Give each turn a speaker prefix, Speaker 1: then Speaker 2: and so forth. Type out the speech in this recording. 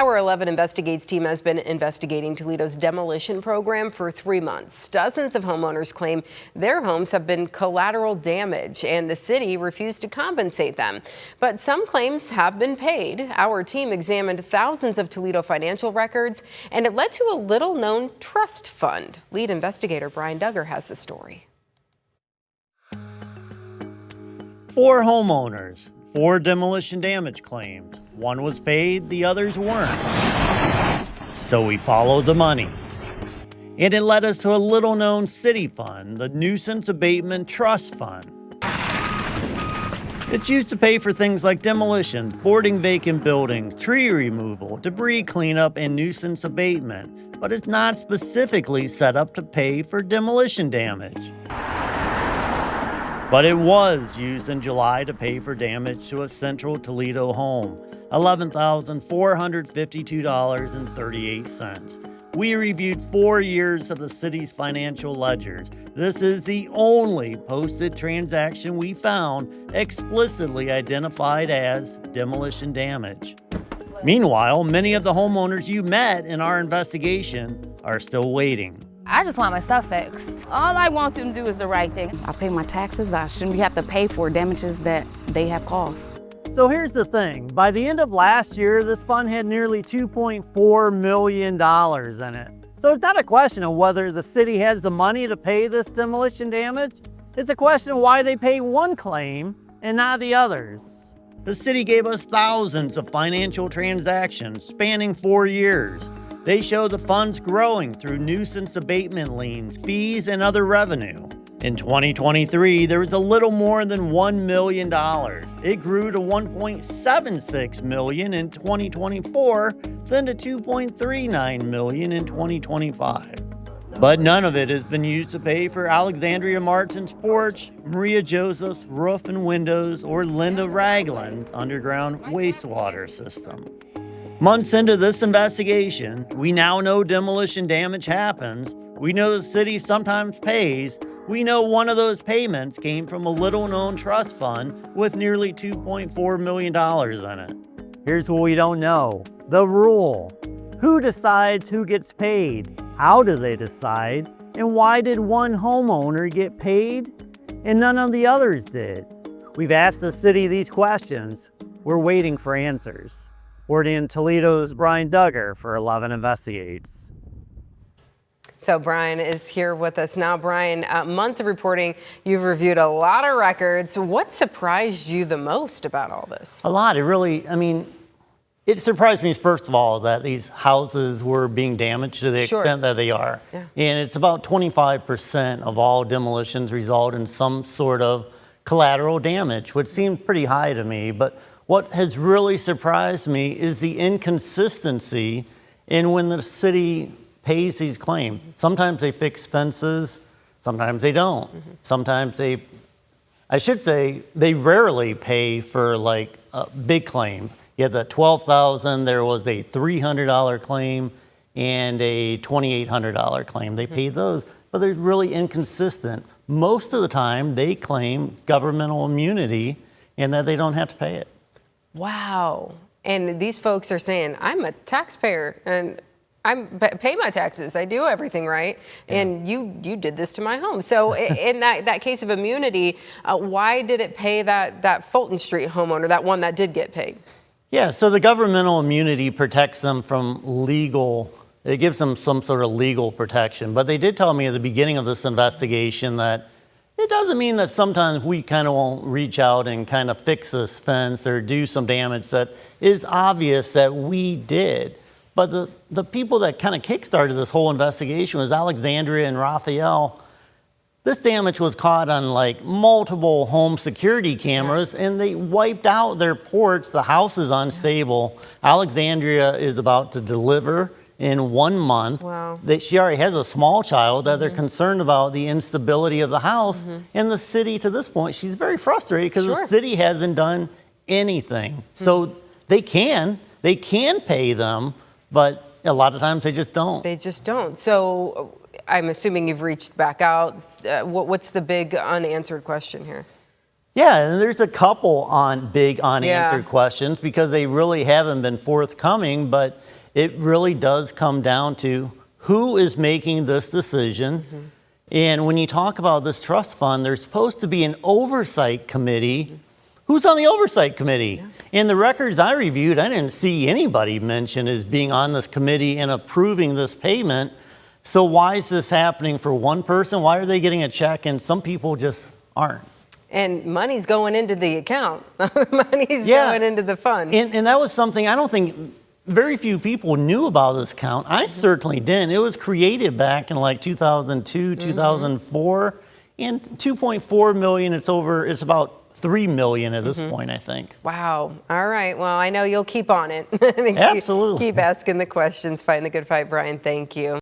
Speaker 1: Our 11 Investigates team has been investigating Toledo's demolition program for 3 months. Dozens of homeowners claim their homes have been collateral damage and the city refused to compensate them. But some claims have been paid. Our team examined thousands of Toledo financial records and it led to a little-known trust fund. Lead investigator Brian Duggar has the story.
Speaker 2: 4 homeowners, 4 demolition damage claims. One was paid, the others weren't. So we followed the money. And it led us to a little-known city fund, the Nuisance Abatement Trust Fund. It's used to pay for things like demolition, boarding vacant buildings, tree removal, debris cleanup, and nuisance abatement. But it's not specifically set up to pay for demolition damage. But it was used in July to pay for damage to a central Toledo home, $11,452.38. We reviewed 4 years of the city's financial ledgers. This is the only posted transaction we found explicitly identified as demolition damage. Meanwhile, many of the homeowners you met in our investigation are still waiting.
Speaker 3: I just want my stuff fixed.
Speaker 4: All I want them to do is the right thing. I pay my taxes. I shouldn't have to pay for damages that they have caused.
Speaker 2: So here's the thing. By the end of last year, this fund had nearly $2.4 million in it. So it's not a question of whether the city has the money to pay this demolition damage. It's a question of why they pay one claim and not the others. The city gave us thousands of financial transactions spanning 4 years. They show the funds growing through nuisance abatement liens, fees, and other revenue. In 2023, there was a little more than $1 million. It grew to $1.76 million in 2024, then to $2.39 million in 2025. But none of it has been used to pay for Alexandria Martin's porch, Maria Joseph's roof and windows, or Linda Ragland's underground wastewater system. Months into this investigation, we now know demolition damage happens. We know the city sometimes pays. We know one of those payments came from a little-known trust fund with nearly $2.4 million in it. Here's what we don't know. The rule. Who decides who gets paid? How do they decide? And why did one homeowner get paid and none of the others did? We've asked the city these questions. We're waiting for answers. Reporting in Toledo's Brian Duggar for 11 Investigates.
Speaker 1: So Brian is here with us now. Brian, months of reporting, you've reviewed a lot of records. What surprised you the most about all this?
Speaker 2: A lot. It surprised me, first of all, that these houses were being damaged to the extent that they are. Yeah. And it's about 25% of all demolitions result in some sort of collateral damage, which seemed pretty high to me. But what has really surprised me is the inconsistency in when the city pays these claims. Sometimes they fix fences, sometimes they don't. Sometimes they rarely pay for like a big claim. You had the $12,000, there was a $300 claim and a $2,800 claim. They paid those, but they're really inconsistent. Most of the time they claim governmental immunity and that they don't have to pay it. Wow.
Speaker 1: And these folks are saying, I'm a taxpayer and I pay my taxes. I do everything right. Yeah. And you did this to my home. So in that case of immunity, why did it pay that Fulton Street homeowner, that one that did get paid?
Speaker 2: Yeah, so the governmental immunity protects them from it gives them some sort of legal protection. But they did tell me at the beginning of this investigation that it doesn't mean that sometimes we kind of won't reach out and kind of fix this fence or do some damage that is obvious that we did. But the people that kind of kickstarted this whole investigation was Alexandria and Raphael. This damage was caught on like multiple home security cameras and they wiped out their porch. The house is unstable. Alexandria is about to deliver in 1 month. Wow. She already has a small child that they're concerned about the instability of the house. And the city, to this point, she's very frustrated because the city hasn't done anything. So they can pay them, but a lot of times they just don't.
Speaker 1: They just don't. So I'm assuming you've reached back out. What's the big unanswered question here?
Speaker 2: Yeah, and there's a couple on big unanswered questions because they really haven't been forthcoming, but it really does come down to who is making this decision. And when you talk about this trust fund, there's supposed to be an oversight committee. Who's on the oversight committee? In the records I reviewed, I didn't see anybody mentioned as being on this committee and approving this payment. So why is this happening for one person? Why are they getting a check and some people just aren't?
Speaker 1: And money's going into the account. Money's going into the fund.
Speaker 2: And that was something I don't think very few people knew about this account. I certainly didn't. It was created back in like 2002, 2004, and 2.4 million. It's about 3 million at this point, I think.
Speaker 1: Wow. All right. Well, I know you'll keep on it.
Speaker 2: Absolutely.
Speaker 1: Keep asking the questions, fighting the good fight, Brian. Thank you.